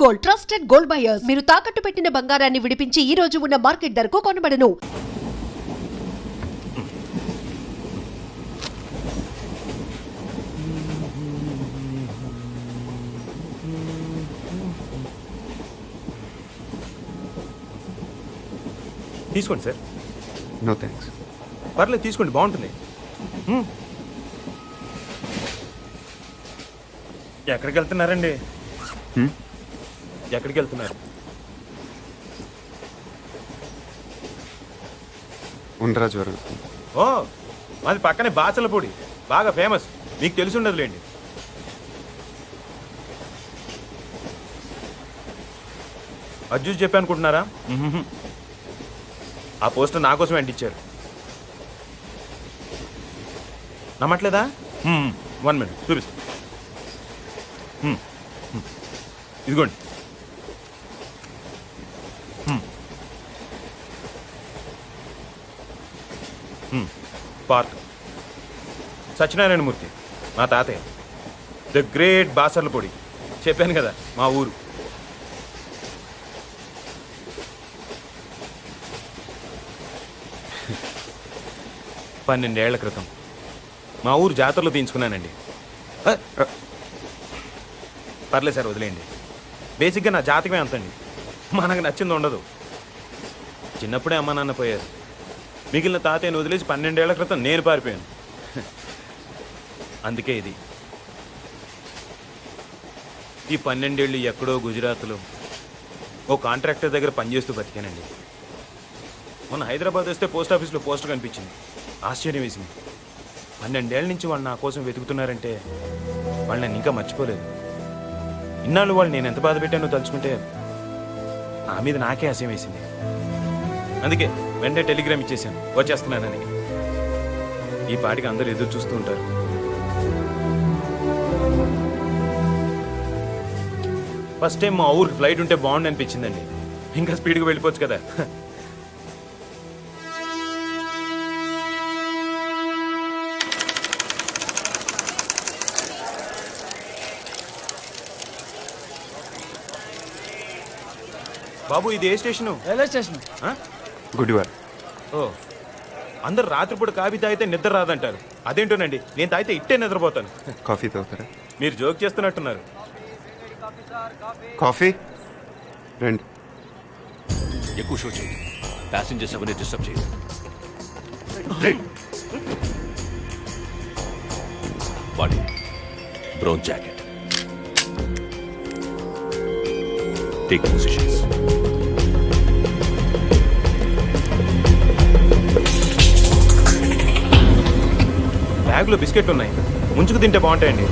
Gold, trusted gold buyers. మీరు తాకట్టు పెట్టిన బంగారాన్ని విడిపించి ఈ రోజు ఉన్న మార్కెట్ ధరకు కొనబడను. తీసుకోండి సార్. No thanks. పర్లేదు తీసుకోండి, బాగుంటుంది. ఎక్కడికి వెళ్తున్నారండి? ఎక్కడికి వెళ్తున్నారు? ఉండరా జ్వరం. ఓ, మాది పక్కనే బాచలపూడి, బాగా ఫేమస్, మీకు తెలిసి ఉండదులేండి. అజ్జూస్ చెప్పి అనుకుంటున్నారా? ఆ పోస్టర్ నా కోసం అంటించారు. నమ్మట్లేదా? 1 మినిట్ చూపిస్తా. ఇదిగోండి. పార్క్ సత్యనారాయణమూర్తి మా తాతయ్య, ద గ్రేట్ బాసర్లపూడి. చెప్పాను కదా మా ఊరు. పన్నెండేళ్ల క్రితం మా ఊరు జాతరలో తీయించుకున్నానండి. పర్లేదు సార్, వదిలేయండి. బేసిక్గా నా జాతకమే అంతండి, మనకు నచ్చింది ఉండదు. చిన్నప్పుడే అమ్మ నాన్న పోయారు, మిగిలిన తాతయ్యను వదిలేసి 12 ఏళ్ల క్రితం నేను పారిపోయాను. అందుకే ఇది. ఈ 12 ఏళ్ళు ఎక్కడో గుజరాత్లో ఓ కాంట్రాక్టర్ దగ్గర పనిచేస్తూ బతికానండి. మొన్న హైదరాబాద్ వస్తే పోస్ట్ ఆఫీస్లో పోస్టర్ కనిపించింది. ఆశ్చర్యం వేసింది. 12 ఏళ్ళ నుంచి వాళ్ళు నా కోసం వెతుకుతున్నారంటే వాళ్ళు నన్ను ఇంకా మర్చిపోలేదు. ఇన్నాళ్ళు వాళ్ళు నేను ఎంత బాధ పెట్టానో తలుచుకుంటే నా మీద నాకే ఆశయం వేసింది. అందుకే వెంటనే టెలిగ్రామ్ ఇచ్చేసాను, వచ్చేస్తున్నానని. ఈ పాటికి అందరూ ఎదురు చూస్తూ ఉంటారు. ఫస్ట్ టైం మా ఊరికి ఫ్లైట్ ఉంటే బాగుండు అనిపించిందండి. ఇంకా స్పీడ్గా వెళ్ళిపోవచ్చు కదా. బాబు, ఇది ఏ స్టేషను? Railway station. గుడివాడ. ఓ, అందరు రాత్రిపూట కాఫీ తాగితే నిద్ర రాదంటారు. అదేంటోనండి, నేను తాగితే ఇట్టే నిద్రపోతాను. కాఫీ తాగుతారా? మీరు జోక్ చేస్తున్నట్టున్నారు. కాఫీ రండి. ఎక్కువ షో చేయండి, ప్యాసింజర్స్ ఎవరిని డిస్టర్బ్ చేయండి. Body brown jacket, take positions. బ్యాగ్లో బిస్కెట్ ఉన్నాయి, ముంచుకు తింటే బాగుంటాయండి.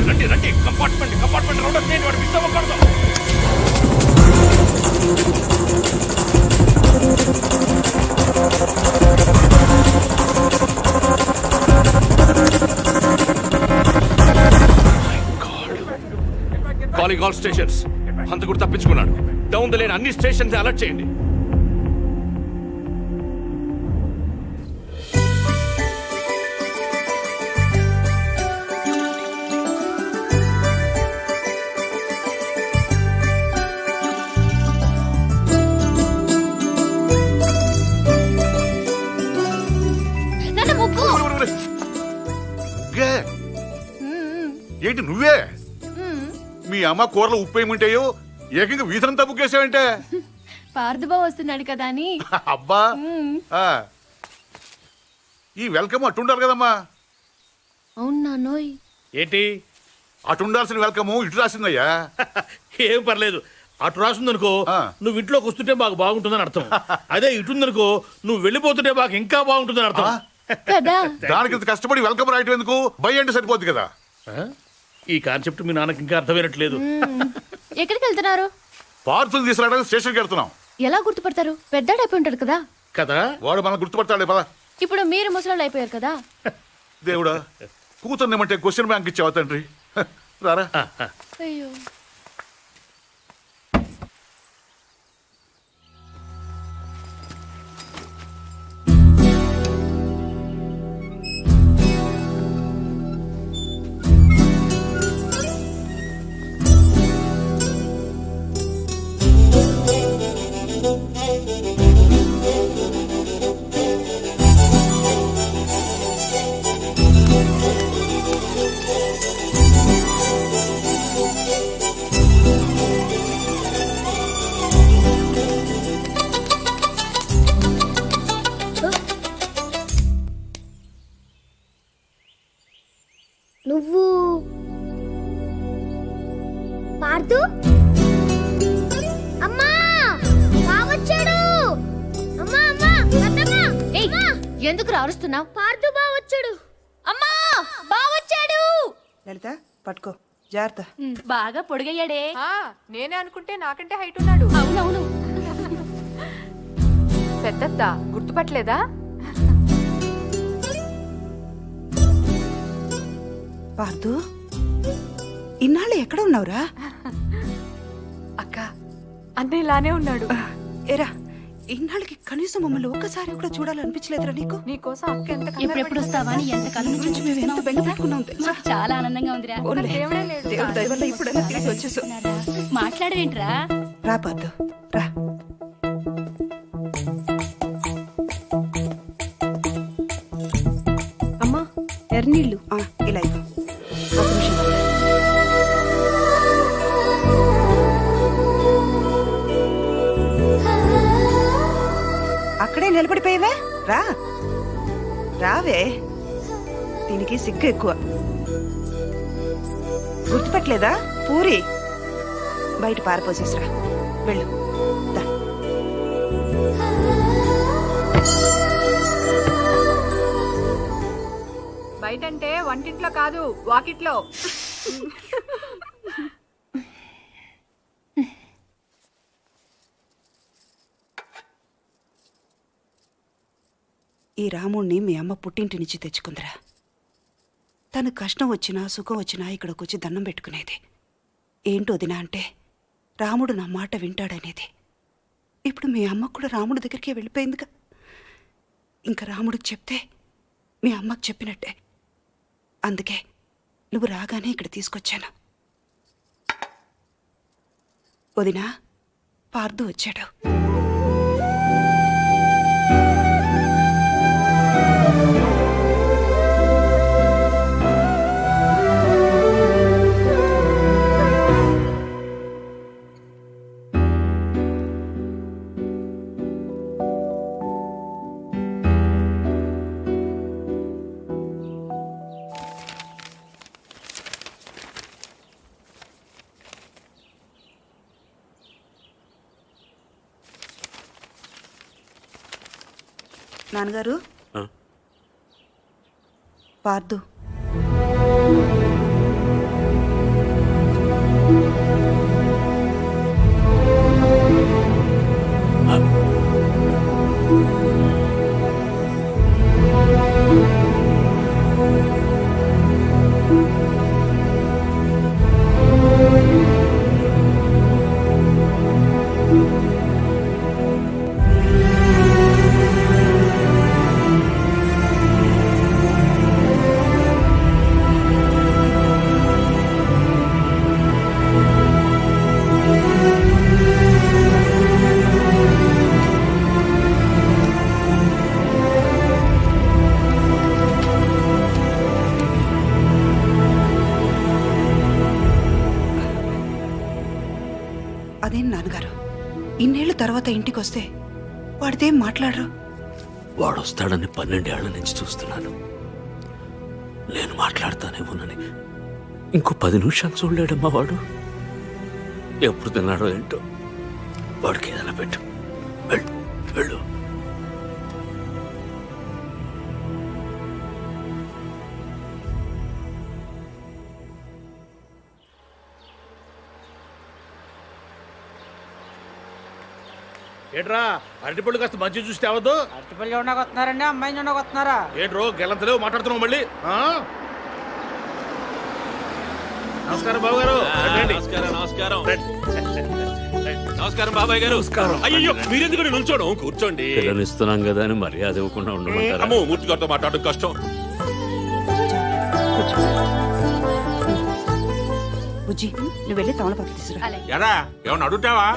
రండి రండి, కంపార్ట్మెంట్ కంపార్ట్మెంట్ రౌండ్ చేయండి, వాడు మిస్ అవ్వకూడదు. Calling all stations. హంతకుడు తప్పించుకున్నాడు. డౌన్ ద లేన్ అన్ని స్టేషన్స్ అలర్ట్ చేయండి. ఏంటి నువ్వే? మీ అమ్మ కూరలో ఉప్పు ఏముంటాయో ఏకంగా వీధనంతా బుక్కేసావంటే. పార్థబాబు వస్తున్నాడు కదా అని. అబ్బా, ఈ వెల్కమ్ అట్టుండాలి కదమ్మా. అవును నాన్నోయ్. ఏంటి అటుండాల్సిన వెల్కమ్ ఇటు రాసిందయ్యా. ఏం పర్లేదు, అటు రాసిందనుకో నువ్వు ఇంట్లోకి వస్తుంటే మాకు బాగుంటుందని అర్థం. అదే ఇటుందనుకో నువ్వు వెళ్ళిపోతుంటే మాకు ఇంకా బాగుంటుందని అర్థం కదా. దానికి ఇంత కష్టపడి వెల్కమ్ రాయటం ఎందుకు? బై అంటే సరిపోద్ది కదా. ఈ కాన్సెప్ట్ మీ నాన్నకి ఇంకా అర్థమైనట్లేదు. ఎక్కడికి వెళ్తున్నారు? పార్సల్ తీసుకురావడానికి స్టేషన్కి వెళ్తున్నాం. ఎలా గుర్తుపడతారు? పెద్దాడైపోయి ఉంటాడు కదా. కదా, వాడు మనం గుర్తుపడతాడే పద. ఇప్పుడు మీరు ముసలాళ్ళు అయిపోయారు కదా. దేవుడా, కూతుర్నేమంటే క్వశ్చన్ బ్యాంక్ ఇచ్చావా తండ్రి? రారా. అయ్యో, నువ్వు పార్దు అమ్మా బావొచ్చాడు అమ్మా అమ్మా అత్తమ్మా ఏయ్ ఎందుకు అరుస్తున్నావు? పార్దు బావొచ్చాడు అమ్మా బావొచ్చాడు. లలిత పట్టుకో జాగ్రత్త. బాగా పొడిగయ్యాడే. నేనే అనుకుంటే నాకంటే హైట్ ఉన్నాడు. అవునవును. పెద్దత్త గుర్తుపట్టలేదా? పార్దు ఇన్నాళ్ళు ఎక్కడ ఉన్నావురా? అక్క అన్న ఇలానే ఉన్నాడు. ఏరా ఇన్నాళ్ళకి కనీసం మమ్మల్ని ఒక్కసారి కూడా చూడాలనిపించలేదురా నీకు? నీకోసం అక్క ఎంత ఎప్పుడెప్పుడు వస్తావా అని ఎంత కళ్ళ నుంచి నుంచి మేము ఎంత బెంగ పెట్టుకున్నాం తెలుసా? చాలా ఆనందంగా ఉందిరా. ఓన్లే. దేవుడే లేడు. దేవుడి దయ వల్ల ఇప్పుడైనా తిరిగి వచ్చేసావు. మాట్లాడవేంట్రా? రా పార్దు రా. అమ్మా ఎర్నీళ్ళు. ఇలా ఇవ్వు. ఒక నిమిషం. అక్కడే నిలబడిపోయావే రా రావే. దీనికి సిగ్గు ఎక్కువ. గుర్తుపట్టలేదా? పూరి బయట పారిపోసేసిరా. వెళ్ళు దా. బయటంటే వంటింట్లో కాదు వాకిట్లో. ఈ రాముణ్ణి మీ అమ్మ పుట్టింటి నుంచి తెచ్చుకుందిరా. తను కష్టం వచ్చినా సుఖం వచ్చినా ఇక్కడికొచ్చి దండం పెట్టుకునేది. ఏంటో దినా అంటే రాముడు నా మాట వింటాడనేది. ఇప్పుడు మీ అమ్మకు కూడా రాముడి దగ్గరికి వెళ్ళిపోయిందిగా. ఇంకా రాముడికి చెప్తే మీ అమ్మకు చెప్పినట్టే. అందుకే నువ్వు రాగానే ఇక్కడ తీసుకొచ్చాను. వదినా పార్దు వచ్చాడు. నాన్నగారు పార్దు అదేం నాన్నగారు, ఇన్నేళ్ల తర్వాత ఇంటికి వస్తే వాడితేం మాట్లాడరు? వాడు వస్తాడని 12 ఏళ్ల నుంచి చూస్తున్నాను. నేను మాట్లాడతానేమోనని ఇంకో 10 నిమిషాలు చూడలేడమ్మా వాడు. ఎప్పుడు తిన్నాడో ఏంటో. వాడికి ఏదైనా పెట్టు. వెళ్ళు వెళ్ళు. ఏట్రా అరటిపళ్ళు కాస్త మంచి చూస్తే అవద్దు. అరటిపళ్ళు ఉండకు వస్తున్నారండి, అమ్మాయిని ఉండకు వస్తున్నారా? ఏంట్రో గెలంతలేవు మాట్లాడుతున్నావు మళ్ళీ. నమస్కారం బాబు గారు. నమస్కారం నమస్కారం బాబాయ్ గారు. అయ్యో మీరెందుకు నిల్చోడం? కూర్చోండి. పిల్లనిస్తున్నాం కదా అని మర్యాద ఇవ్వకుండా ఉండమంటారా? అమ్మో మూర్తి గారితో మాట్లాడడం కష్టం. బుజ్జి నువ్వు వెళ్ళి తమలపాకు తీసుకురా. ఎరా ఏమన్నా అడుగుతావా?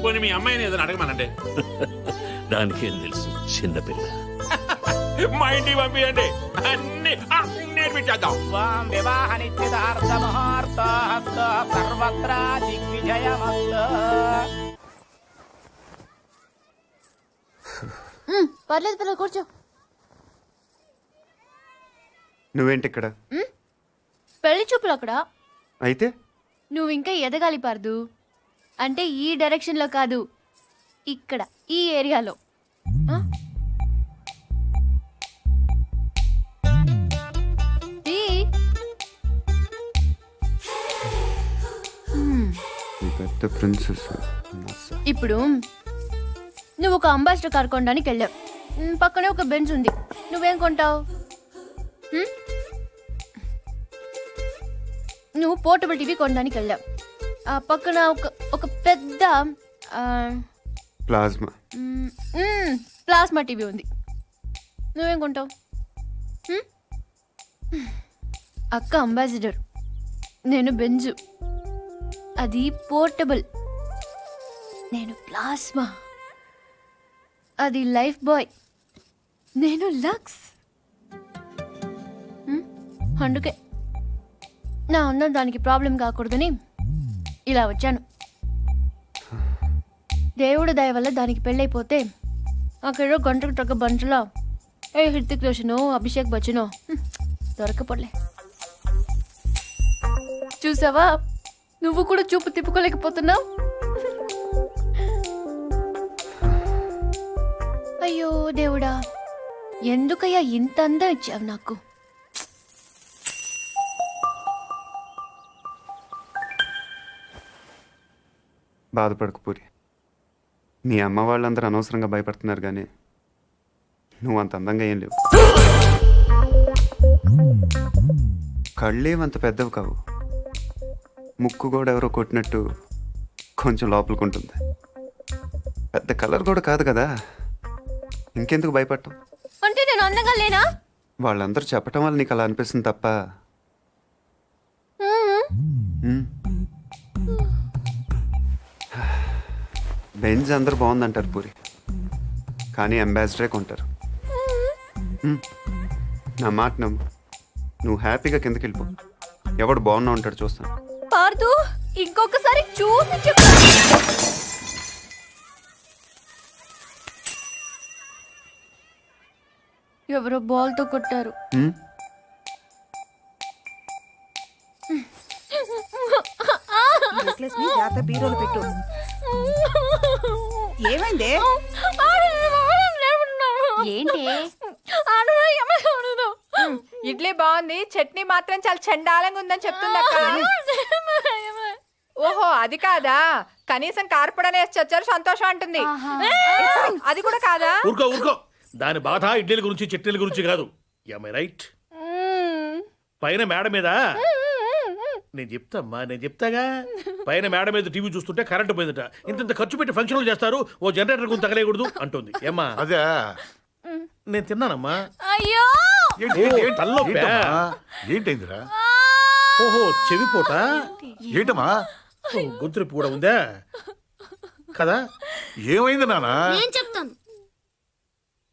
పోనీ మీ అమ్మాయిని ఏదైనా అడగమనండి. దానికేం తెలుసు చిన్నపిల్ల. మా ఇంటికి పంపించండి, అన్ని నేర్పించేద్దాం. వివాహ నిశ్చితార్థ ముహూర్త సర్వత్రా దిగ్విజయమస్తు. పర్లేదు పర్లేదు కూర్చో. నువ్వేంటి ఇక్కడ? పెళ్లి చూపులు అక్కడ. అయితే నువ్వు ఇంకా ఎదగాలి పార్దు. అంటే ఈ డైరెక్షన్లో కాదు, ఇక్కడ ఈ ఏరియాలో. ఆ? ఈ. ఈ పెద్ద ప్రిన్సెస్ ఇప్పుడు నువ్వు ఒక అంబాసిడర్ కార్ కొనడానికి వెళ్ళావు. పక్కనే ఒక బెంచ్ ఉంది. నువ్వేం కొంటావు? నువ్వు పోర్టబుల్ టీవీ కొనడానికి వెళ్ళావు. ఆ పక్కన ఒక పెద్ద ప్లాజ్మా. ప్లాస్మా టీవీ ఉంది. నువ్వేం కొంటావు? అక్క అంబాసిడర్, నేను బెంజు. అది పోర్టబుల్. నేను ప్లాస్మా. అది లైఫ్ బాయ్. నేను లక్స్. అందుకే నా అన్న దానికి ప్రాబ్లం కాకూడదని ఇలా వచ్చాను. దేవుడు దయ వల్ల దానికి పెళ్ళైపోతే అక్కడ గంటకు తగ్గ బంటలో హృతిక్ రోషనో అభిషేక్ బచ్చనో దొరకపోలే. చూసావా, నువ్వు కూడా చూపు తిప్పుకోలేకపోతున్నావు. అయ్యో దేవుడా, ఎందుకయ్యా ఇంత అందం ఇచ్చావు నాకు? బాధపడకు పూరి. మీ అమ్మ వాళ్ళందరూ అనవసరంగా భయపడుతున్నారు, కానీ నువ్వు అంత అందంగా ఏం లేవు. కళ్ళేమంత పెద్దవి కావు. ముక్కు కూడా ఎవరో కొట్టినట్టు కొంచెం లోపలికుంటుంది. పెద్ద కలర్ కూడా కాదు కదా, ఇంకెందుకు భయపడటం? అంటే నేను అందంగా లేనా? వాళ్ళందరూ చెప్పటం వల్ల నీకు అలా అనిపిస్తుంది తప్ప. బెంజ్ అందరు బాగుందంటారు పూరి, కానీ అంబాసిడరే కొంటారు. నా మాట నమ్ము. నువ్వు హ్యాపీగా కిందకి వెళ్ళిపో. ఎవడు బాగున్నా ఉంటాడు చూస్తాను. పార్దు, ఇంకొకసారి చూసి చెప్పు. ఎవరో బాల్తో కొట్టారు. జాగ్రత్త బీరోలు పెట్టు. ఏమైంది? ఏంటి? ఇడ్లీ బాగుంది, చట్నీ మాత్రం చాలా చండాలంగా ఉందని చెప్తుంది అక్క. ఓహో, అది కాదా? కనీసం కార్పొడనే వేసి వచ్చారు, సంతోషం అంటుంది. అది కూడా కాదా? ఊరుకో ఊరుకో. దాని బాధ ఇడ్లీల గురించి చట్నీల గురించి కాదు. am I right? పైన మేడ మీద నేను చెప్తాగా. పైన మేడ మీద టీవీ చూస్తుంటే కరెంటు పోయిందట. ఇంత ఖర్చు పెట్టి ఫంక్షన్లు చేస్తారు, ఓ జనరేటర్ గురించి తగలేయకూడదు అంటుంది. ఏమ్మా? అదే నేను తిన్నానమ్మా. అయ్యో, తలనొప్పా? ఏంటైందిరా? ఓహో, చెవిపోట. ఏంటమ్మా? గొంతులు కూడా ఉందా కదా? ఏమైంది నానా? నేను చెప్తాను.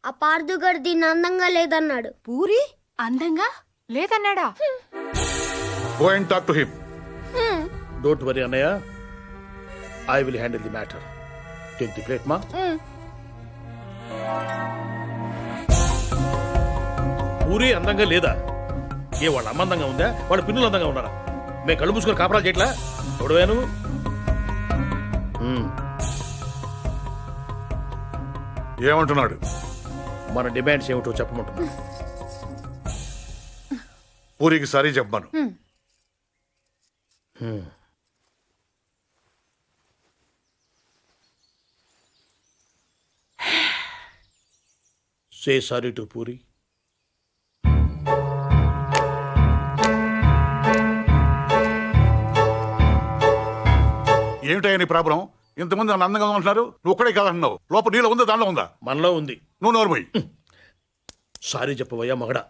ఆ పార్దుగాడు దీన్ని అందంగా లేదన్నాడు. పూరి అందంగా లేదన్నాడా? Go and talk to him. Don't worry అన్నయ్య, I will handle the matter. Take the plate మా. పూరి అందంగా లేదా? ఏ వాళ్ళ అమ్మ అందంగా ఉందా? వాళ్ళ పిన్నులు అందంగా ఉన్నారా? మేము కళ్ళు మూసుకొని కాపరాలు చేయట్లా? ఎవడవే నువ్వు? ఏమంటున్నాడు? మన డిమాండ్స్ ఏమిటో చెప్పమంటున్నా. పూరికి సారీ చెప్పాను. Say sorry to puri. ఏమిటయ్యా నీ ప్రాబ్లం? ఇంతమంది నన్ను అందంగా ఉంటున్నారు, నువ్వు ఒక్కడే కాదంటున్నావు. లోపల నీలో ఉందా దానిలో ఉందా? మనలో ఉంది. నువ్వు నోరుమోయ్. సారీ చెప్పవయ్యా మగడా.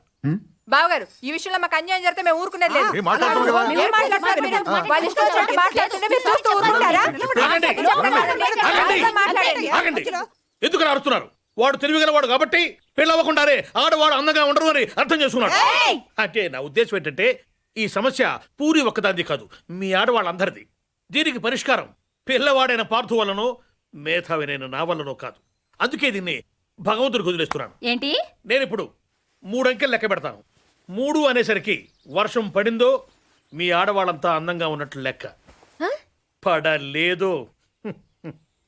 బావగారు, ఈ విషయంలో మాకు అన్యాయం జరిగితే మేము ఊరుకునేది లేదు. ఏం మాట్లాడుతున్నావు కదా? ఏం మాట్లాడుతున్నారు మీరు? వాళ్ళ ఇష్టం వచ్చినట్టు మాట్లాడుతుంటే మీరు చూస్తూ ఊరుకుంటారా? ఆగండి. మాట్లాడండి. ఎందుకు అరుస్తున్నారు? వాడు తెలివిగలవాడు కాబట్టి పెళ్ళవ్వకుండానే ఆడవాడు అందంగా ఉండరు అని అర్థం చేసుకున్నాడు. అంటే నా ఉద్దేశం ఏంటంటే ఈ సమస్య పూరి ఒక్కదాంది కాదు, మీ ఆడవాళ్ళందరిది. దీనికి పరిష్కారం పిల్లవాడైన పార్థు వల్లనో మేధావినైన నా వల్లనో కాదు. అందుకే దీన్ని భగవంతుడికి వదిలేస్తున్నాను. ఏంటి? నేను ఇప్పుడు 3 అంకెలు లెక్క పెడతాను. 3 అనేసరికి వర్షం పడిందో మీ ఆడవాళ్ళంతా అందంగా ఉన్నట్లు లెక్క. పడలేదు.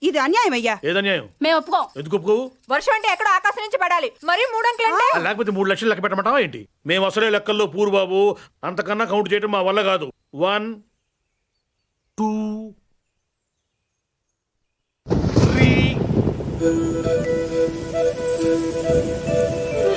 ఇది అన్యాయం అయ్యా. ఏదన్యాయం? మేము ఒప్పుకోం. ఎందుకు ఒప్పుకోవు? వర్షం అంటే ఎక్కడో ఆకాశం నుంచి పడాలి, మరి 3 అంకెలు అంటే లేకపోతే 3 లక్షలు లెక్క పెట్టమంటావా ఏంటి? మేము అసలే లెక్కల్లో పూర్బాబు, అంతకన్నా కౌంట్ చేయడం మా వల్ల కాదు. 1 2 3